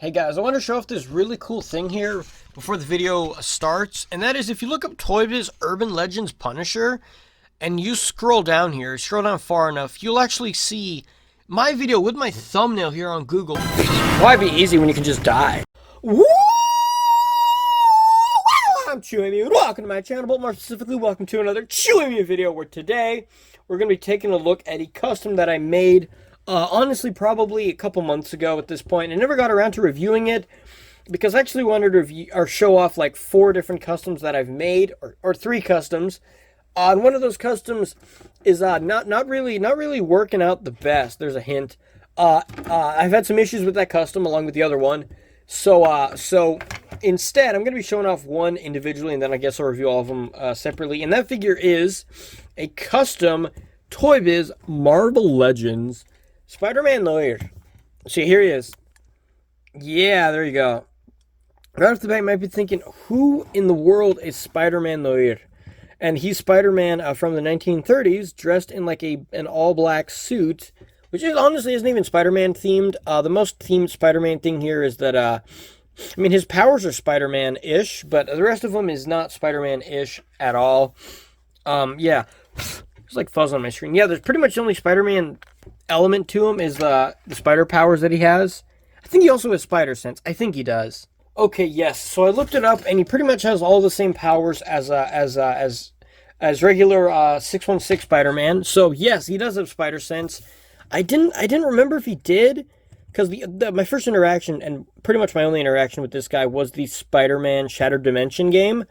Hey guys, I want to show off this really cool thing here before the video starts, and that is if you look up ToyBiz Urban Legends Punisher and you scroll down here, scroll down far enough, you'll actually see my video with my thumbnail here on Google. Why be easy when you can just die? Woo! I'm Chewy Mew, and welcome to my channel, but more specifically, welcome to another Chewy Mew video, where today we're going to be taking a look at a custom that I made honestly, probably a couple months ago at this point. I never got around to reviewing it because I actually wanted to review or show off like 4 different customs that I've made, or 3 customs. And one of those customs is not really working out the best. There's a hint. I've had some issues with that custom along with the other one. So instead, I'm going to be showing off one individually, and then I guess I'll review all of them separately. And that figure is a custom ToyBiz Marvel Legends Spider-Man Noir. See, here he is. Yeah, there you go. Right off the bat, you might be thinking, who in the world is Spider-Man Noir? And he's Spider-Man from the 1930s, dressed in like an all-black suit, which is honestly isn't even Spider-Man themed. The most themed Spider-Man thing here is that, I mean, his powers are Spider-Man-ish, but the rest of them is not Spider-Man-ish at all. Yeah. There's like fuzz on my screen. Yeah, there's pretty much the only Spider-Man element to him is the spider powers that he has. I think he also has spider sense. I think he does. Okay, yes. So I looked it up, and he pretty much has all the same powers as regular 616 Spider-Man. So yes, he does have spider sense. I didn't remember if he did, because my first interaction and pretty much my only interaction with this guy was the Spider-Man Shattered Dimension game.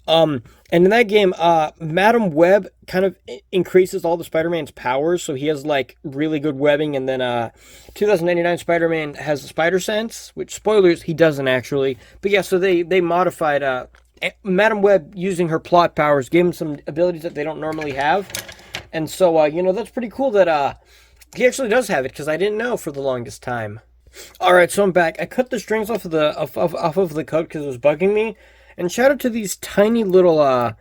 And in that game, Madam Web kind of increases all the Spider-Man's powers, so he has, like, really good webbing, and then, 2099 Spider-Man has the spider sense, which, spoilers, he doesn't actually. But yeah, so they modified, Madam Web, using her plot powers, gave him some abilities that they don't normally have. And so, you know, that's pretty cool that, he actually does have it, because I didn't know for the longest time. Alright, so I'm back. I cut the strings off of the coat because it was bugging me. And shout out to these tiny little,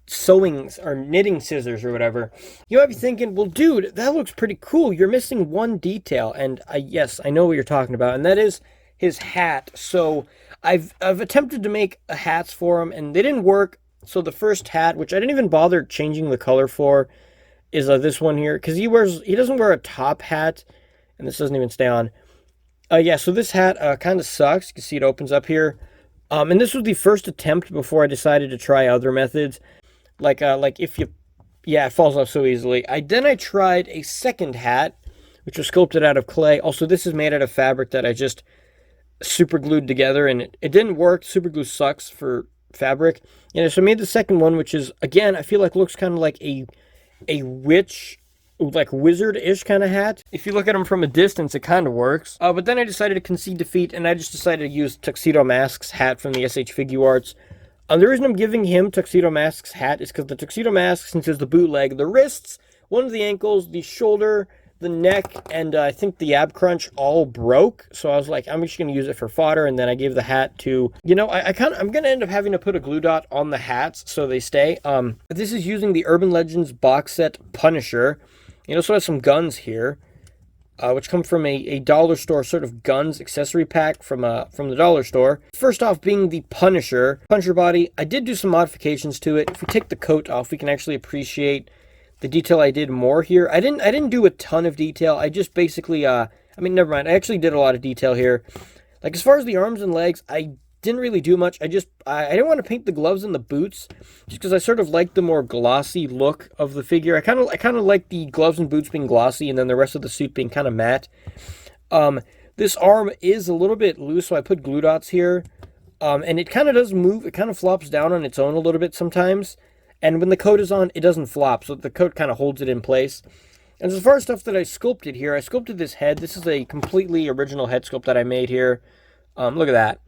sewing or knitting scissors or whatever. You might be thinking, well, dude, that looks pretty cool. You're missing one detail. And yes, I know what you're talking about. And that is his hat. So I've attempted to make hats for him, and they didn't work. So the first hat, which I didn't even bother changing the color for, is this one here. Because he doesn't wear a top hat. And this doesn't even stay on. Yeah, so this hat kind of sucks. You can see it opens up here. And this was the first attempt before I decided to try other methods. Like if you... Yeah, it falls off so easily. Then I tried a second hat, which was sculpted out of clay. Also, this is made out of fabric that I just super glued together, and it didn't work. Super glue sucks for fabric. And so I made the second one, which is, again, I feel like looks kind of like a witch, like wizard-ish kind of hat. If you look at him from a distance, it kind of works. But then I decided to concede defeat, and I just decided to use Tuxedo Mask's hat from the SH Figuarts. The reason I'm giving him Tuxedo Mask's hat is because the Tuxedo Mask, since it's the bootleg, the wrists, one of the ankles, the shoulder, the neck, and I think the ab crunch all broke. So I was like, I'm just going to use it for fodder, and then I gave the hat to, you know, I'm going to end up having to put a glue dot on the hats so they stay. This is using the Urban Legends box set Punisher. It also has some guns here, which come from a dollar store sort of guns accessory pack from the dollar store. First off, being the Punisher body, I did do some modifications to it. If we take the coat off, we can actually appreciate the detail I did more here. I didn't do a ton of detail. I just basically, I mean, never mind. I actually did a lot of detail here. Like, as far as the arms and legs, I didn't really do much. I didn't want to paint the gloves and the boots just because I sort of like the more glossy look of the figure. I kind of like the gloves and boots being glossy, and then the rest of the suit being kind of matte. This arm is a little bit loose, so I put glue dots here. And it kind of does move. It kind of flops down on its own a little bit sometimes. And when the coat is on, it doesn't flop, so the coat kind of holds it in place. And as far as stuff that I sculpted here, I sculpted this head. This is a completely original head sculpt that I made here. Look at that.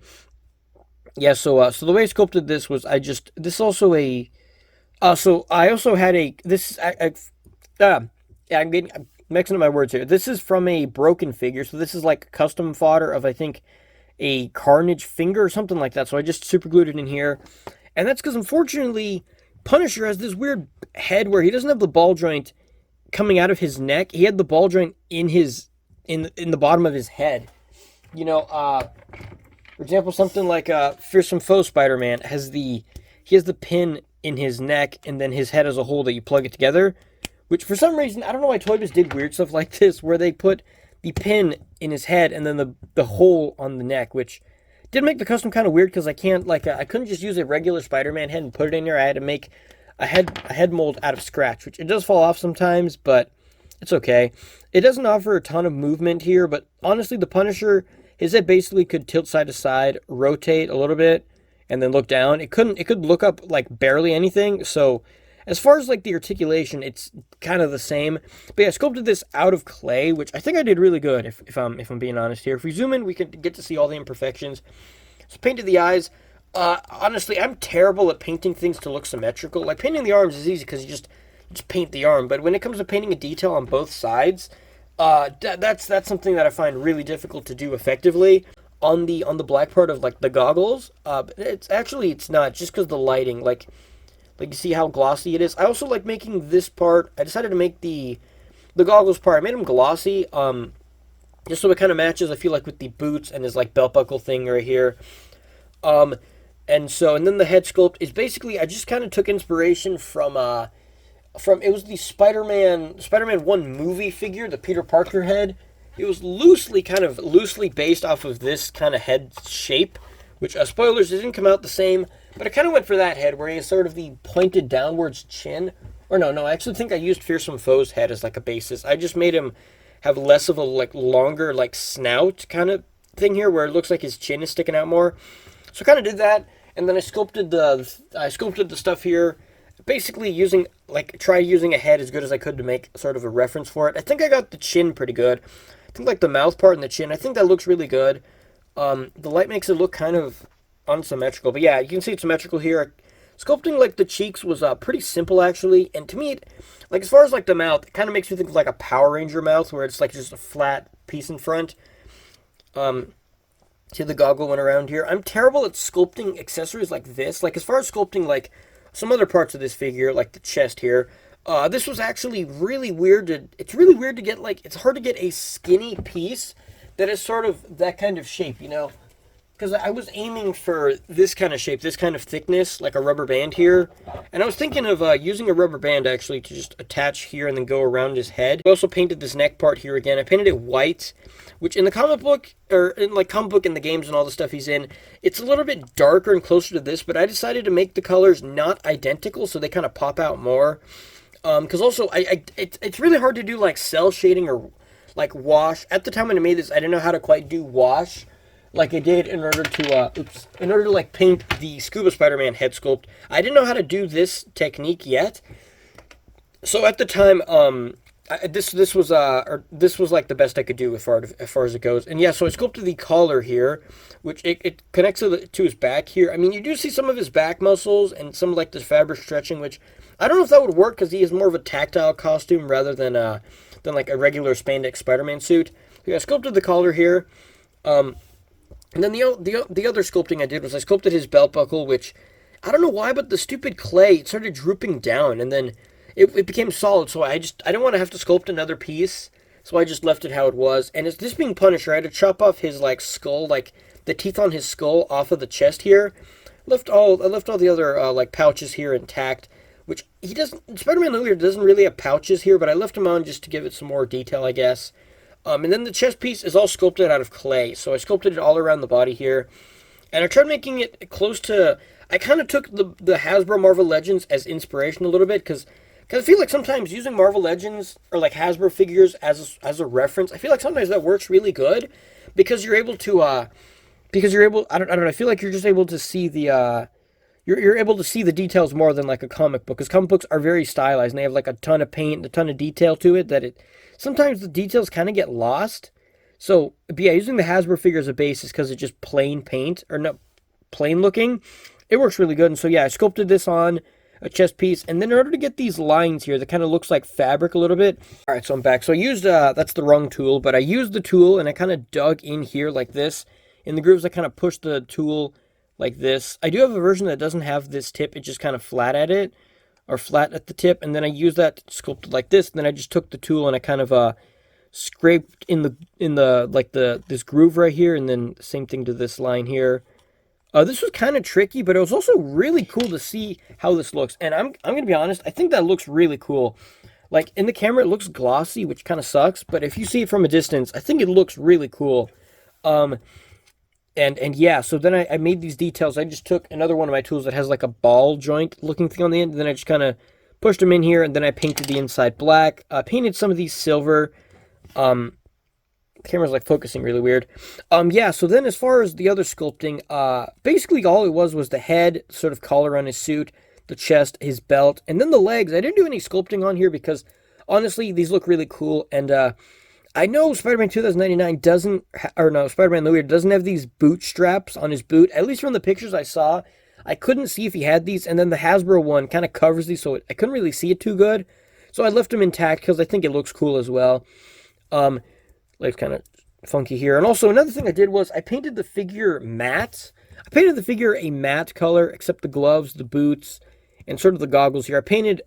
Yeah, so the way I sculpted this was I'm mixing up my words here. This is from a broken figure, so this is like custom fodder of, I think, a Carnage finger or something like that. So I just super glued it in here. And that's because, unfortunately, Punisher has this weird head where he doesn't have the ball joint coming out of his neck. He had the ball joint in the bottom of his head. For example, something like Fearsome Foe Spider-Man he has the pin in his neck, and then his head as a whole that you plug it together. Which for some reason, I don't know why ToyBiz did weird stuff like this, where they put the pin in his head and then the hole on the neck, which did make the custom kind of weird because I can't I couldn't just use a regular Spider-Man head and put it in there. I had to make a head mold out of scratch, which it does fall off sometimes, but it's okay. It doesn't offer a ton of movement here, but honestly, the Punisher, his head basically could tilt side to side, rotate a little bit, and then look down. It could look up like barely anything. So as far as like the articulation, it's kind of the same. But yeah, I sculpted this out of clay, which I think I did really good if I'm being honest here. If we zoom in, we can get to see all the imperfections. So painted the eyes. Honestly, I'm terrible at painting things to look symmetrical. Like painting the arms is easy because you just paint the arm. But when it comes to painting a detail on both sides, that's something that I find really difficult to do effectively. On the black part of like the goggles, it's not just because the lighting. Like you see how glossy it is. I also like making this part. I decided to make the goggles part. I made them glossy, just so it kind of matches. I feel like with the boots and his like belt buckle thing right here. And then the head sculpt is basically, I just kind of took inspiration from it was the Spider-Man 1 movie figure, the Peter Parker head. It was loosely based off of this kind of head shape, which, spoilers, it didn't come out the same, but I kind of went for that head where he has sort of the pointed downwards chin. Or no, I actually think I used Fearsome Foe's head as like a basis. I just made him have less of a like longer like snout kind of thing here where it looks like his chin is sticking out more. So I kind of did that, and then I sculpted the stuff here, basically try using a head as good as I could to make sort of a reference for it. I think I got the chin pretty good. I think like the mouth part and the chin, I think that looks really good. The light makes it look kind of unsymmetrical, but yeah, you can see it's symmetrical here. Sculpting like the cheeks was pretty simple actually, and to me, like as far as like the mouth, it kind of makes me think of like a Power Ranger mouth where it's like just a flat piece in front. See the goggle one around here. I'm terrible at sculpting accessories like this. Like as far as sculpting like some other parts of this figure, like the chest here, this was actually really weird it's really weird to get it's hard to get a skinny piece that is sort of that kind of shape, because I was aiming for this kind of shape, this kind of thickness, like a rubber band here. And I was thinking of using a rubber band actually to just attach here and then go around his head. I also painted this neck part here again. I painted it white, which in the comic book, or in like comic book and the games and all the stuff he's in, it's a little bit darker and closer to this, but I decided to make the colors not identical so they kind of pop out more. Because also, it's really hard to do like cell shading or like wash. At the time when I made this, I didn't know how to quite do wash like I did in order to like paint the Scuba Spider-Man head sculpt. I didn't know how to do this technique yet. So at the time, this was like the best I could do as far as it goes. And yeah, so I sculpted the collar here, which it connects to his back here. I mean, you do see some of his back muscles and some like this fabric stretching, which I don't know if that would work because he is more of a tactile costume rather than like a regular spandex Spider-Man suit. So yeah, I sculpted the collar here. And then the other sculpting I did was I sculpted his belt buckle, which I don't know why, but the stupid clay, it started drooping down, and then it became solid. So I didn't want to have to sculpt another piece, so I just left it how it was. And it's this being Punisher, I had to chop off his like skull, like the teeth on his skull off of the chest here. I left all the other like pouches here intact, which he doesn't. Spider-Man earlier doesn't really have pouches here, but I left them on just to give it some more detail, I guess. And then the chest piece is all sculpted out of clay. So I sculpted it all around the body here. And I tried making it close to... I kind of took the Hasbro Marvel Legends as inspiration a little bit. Because I feel like sometimes using Marvel Legends or like Hasbro figures as a reference, I feel like sometimes that works really good. Because you're able to... I don't know, I feel like you're just able to see the... You're able to see the details more than like a comic book. Because comic books are very stylized. And they have like a ton of paint and a ton of detail to it that sometimes the details kind of get lost. So, but yeah, using the Hasbro figure as a basis because it's just plain paint, or not plain looking, it works really good. And so yeah, I sculpted this on a chest piece. And then in order to get these lines here, that kind of looks like fabric a little bit. All right, so I'm back. So I used, that's the wrong tool, but I used the tool and I kind of dug in here like this. In the grooves, I kind of pushed the tool like this. I do have a version that doesn't have this tip. It's just kind of flat at it, or flat at the tip, and then I used that sculpted like this, and then I just took the tool and I kind of scraped in the like this groove right here, and then same thing to this line here. This was kind of tricky, but it was also really cool to see how this looks. And I'm gonna be honest, I think that looks really cool. Like in the camera, it looks glossy, which kind of sucks. But if you see it from a distance, I think it looks really cool. Um, and yeah, so then I made these details. I just took another one of my tools that has like a ball joint looking thing on the end, and then I just kind of pushed them in here, and then I painted the inside black. Painted some of these silver. The camera's like focusing really weird. Yeah, so then as far as the other sculpting, basically all it was the head, sort of collar on his suit, the chest, his belt, and then the legs. I didn't do any sculpting on here because honestly, these look really cool, and I know Spider-Man 2099 doesn't, or no, Spider-Man Noir doesn't have these boot straps on his boot. At least from the pictures I saw, I couldn't see if he had these. And then the Hasbro one kind of covers these, so I couldn't really see it too good. So I left them intact because I think it looks cool as well. Like kind of funky here. And also another thing I did was I painted the figure matte. I painted the figure a matte color, except the gloves, the boots, and sort of the goggles here. I pretty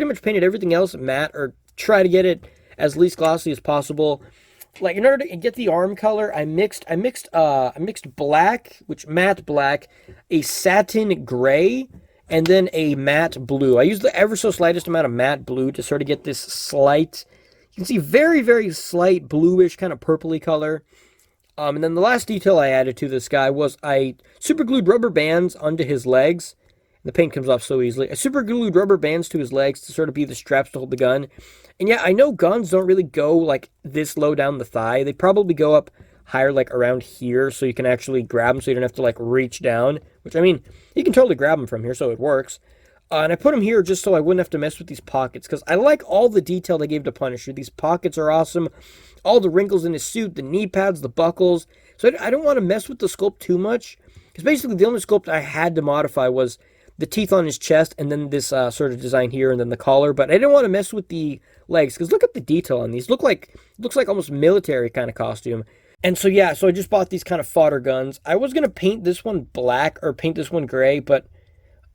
much painted everything else matte, or try to get it as least glossy as possible. Like in order to get the arm color, I mixed black, which matte black, a satin gray, and then a matte blue. I used the ever so slightest amount of matte blue to sort of get this slight, you can see very, very slight bluish kind of purpley color. And then the last detail I added to this guy was I super glued rubber bands onto his legs. The paint comes off so easily. I super glued rubber bands to his legs to sort of be the straps to hold the gun. And yeah, I know guns don't really go like this low down the thigh. They probably go up higher, like around here, so you can actually grab them so you don't have to like reach down. Which, I mean, you can totally grab them from here, so it works. And I put them here just so I wouldn't have to mess with these pockets, because I like all the detail they gave to Punisher. These pockets are awesome. All the wrinkles in his suit, the knee pads, the buckles. So I don't want to mess with the sculpt too much, because basically the only sculpt I had to modify was the teeth on his chest, and then this sort of design here, and then the collar. But I didn't want to mess with the legs, because look at the detail on these. Looks like almost military kind of costume. And so yeah, so I just bought these kind of fodder guns. I was gonna paint this one black or paint this one gray, but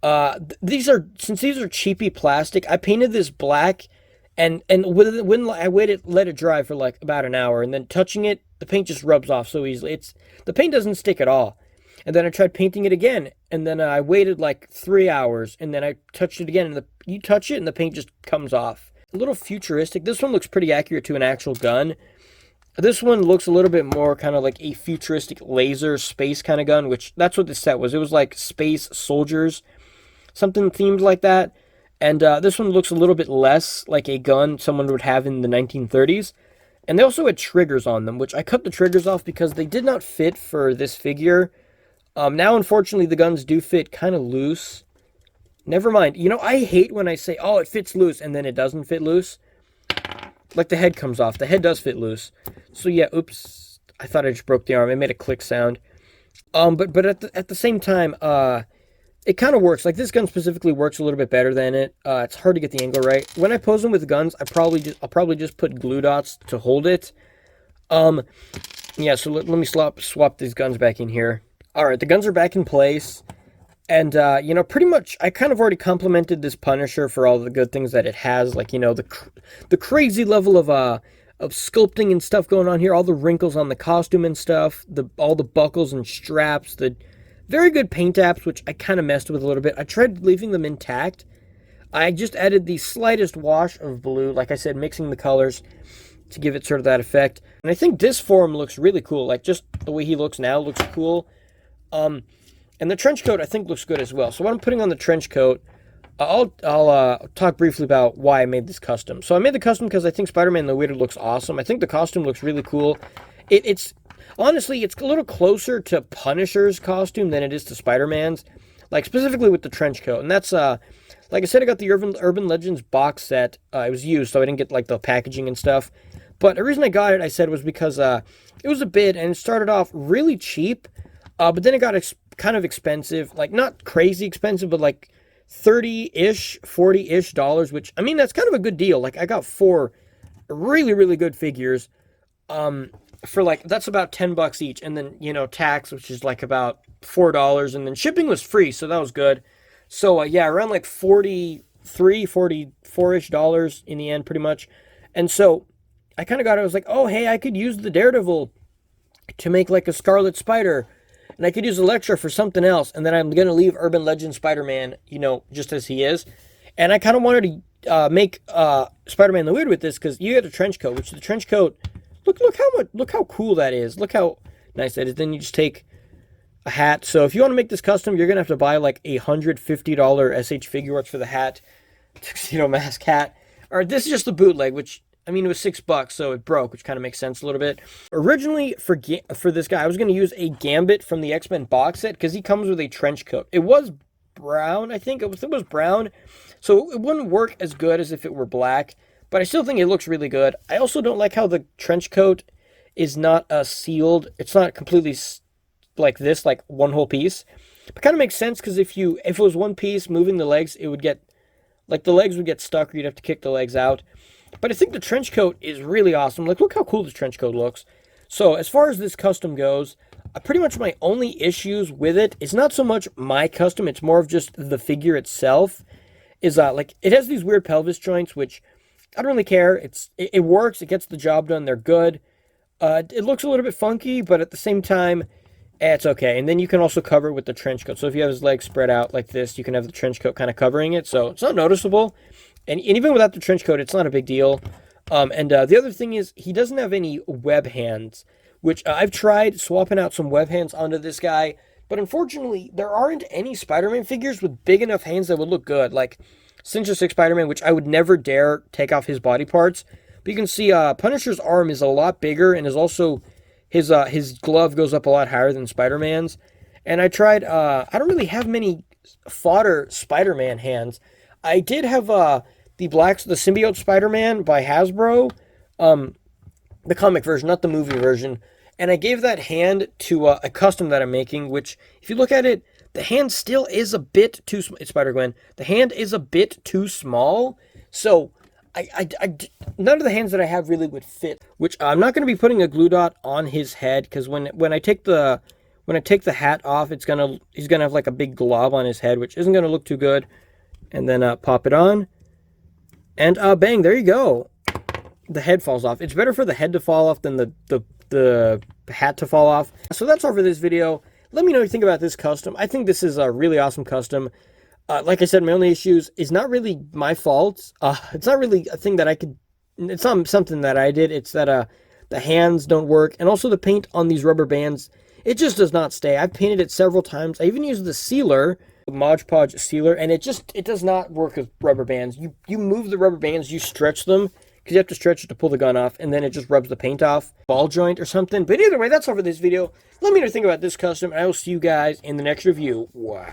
since these are cheapy plastic, I painted this black, and when I let it dry for like about an hour, and then touching it, the paint just rubs off so easily. The paint doesn't stick at all. And then I tried painting it again, and then I waited like 3 hours, and then I touched it again, and you touch it, and the paint just comes off. A little futuristic. This one looks pretty accurate to an actual gun. This one looks a little bit more kind of like a futuristic laser space kind of gun, which that's what this set was. It was like space soldiers, something themed like that. And this one looks a little bit less like a gun someone would have in the 1930s. And they also had triggers on them, which I cut the triggers off because they did not fit for this figure. Now, unfortunately, the guns do fit kind of loose. Never mind. You know, I hate when I say, oh, it fits loose, and then it doesn't fit loose. Like the head comes off. The head does fit loose. So yeah, oops. I thought I just broke the arm. It made a click sound. But at the same time, it kind of works. Like this gun specifically works a little bit better than it. It's hard to get the angle right. When I pose them with guns, I'll probably just put glue dots to hold it. Yeah. So let me swap these guns back in here. All right, the guns are back in place. And, you know, pretty much, I kind of already complimented this Punisher for all the good things that it has. Like, you know, the crazy level of sculpting and stuff going on here. All the wrinkles on the costume and stuff. All the buckles and straps. The very good paint apps, which I kind of messed with a little bit. I tried leaving them intact. I just added the slightest wash of blue. Like I said, mixing the colors to give it sort of that effect. And I think this form looks really cool. Like, just the way he looks now looks cool. And the trench coat, I think, looks good as well. So what I'm putting on the trench coat, I'll talk briefly about why I made this custom. So I made the custom because I think Spider-Man the Wizard looks awesome. I think the costume looks really cool. Honestly, it's a little closer to Punisher's costume than it is to Spider-Man's. Like, specifically with the trench coat. And that's, like I said, I got the Urban Legends box set. It was used, so I didn't get, like, the packaging and stuff. But the reason I got it, I said, was because it was a bid, and it started off really cheap. But then it got kind of expensive, like not crazy expensive, but like 30-ish, 40-ish dollars, which, I mean, that's kind of a good deal. Like, I got 4 really, really good figures, for like, that's about $10 each. And then, you know, tax, which is like about $4, and then shipping was free. So that was good. So, yeah, around like 44-ish dollars in the end, pretty much. And so I kind of got it. I was like, oh, hey, I could use the Daredevil to make like a Scarlet Spider. And I could use Elektra for something else. And then I'm going to leave Urban Legend Spider-Man, you know, just as he is. And I kind of wanted to make Spider-Man the Weird with this because you get a trench coat, which the trench coat, look how cool that is. Look how nice that is. Then you just take a hat. So if you want to make this custom, you're going to have to buy like a $150 SH figure arts for the hat, tuxedo mask hat. Or this is just the bootleg, which, I mean, it was $6, so it broke, which kind of makes sense a little bit. Originally, for this guy, I was going to use a Gambit from the X-Men box set because he comes with a trench coat. It was brown, I think. It was brown, so it wouldn't work as good as if it were black, but I still think it looks really good. I also don't like how the trench coat is not sealed. It's not completely like this, like one whole piece. It kind of makes sense because if it was one piece, moving the legs, it would get, like the legs would get stuck, or you'd have to kick the legs out. But I think the trench coat is really awesome. Like, look how cool the trench coat looks. So as far as this custom goes, pretty much my only issues with it is not so much my custom, it's more of just the figure itself. Is like, it has these weird pelvis joints, which I don't really care. It works, it gets the job done, they're good. It looks a little bit funky, but at the same time, it's okay. And then you can also cover it with the trench coat. So if you have his legs spread out like this, you can have the trench coat kind of covering it. So it's not noticeable. And even without the trench coat, it's not a big deal. The other thing is, he doesn't have any web hands, which I've tried swapping out some web hands onto this guy. But unfortunately, there aren't any Spider-Man figures with big enough hands that would look good. Like Sinister Six Spider-Man, which I would never dare take off his body parts. But you can see Punisher's arm is a lot bigger, and is also his glove goes up a lot higher than Spider-Man's. And I tried, I don't really have many fodder Spider-Man hands. I did have the Symbiote Spider-Man by Hasbro, the comic version, not the movie version. And I gave that hand to a custom that I'm making, which, if you look at it, the hand still is a bit too small. It's Spider-Gwen. The hand is a bit too small. So, none of the hands that I have really would fit. Which, I'm not going to be putting a glue dot on his head, because when I take the hat off, he's gonna have like a big glob on his head, which isn't gonna look too good. And then pop it on, and bang, there you go. The head falls off. It's better for the head to fall off than the hat to fall off. So that's all for this video. Let me know what you think about this custom. I think this is a really awesome custom. Like I said, my only issues is not really my fault. It's not really a thing that it's not something that I did. It's that the hands don't work, and also the paint on these rubber bands, it just does not stay. I've painted it several times. I even used the sealer, Mod Podge sealer, and it does not work with rubber bands. You move the rubber bands, you stretch them, because you have to stretch it to pull the gun off, and then it just rubs the paint off. Ball joint or something. But either way, that's all for this video. Let me know what you think about this custom, and I will see you guys in the next review. Wow.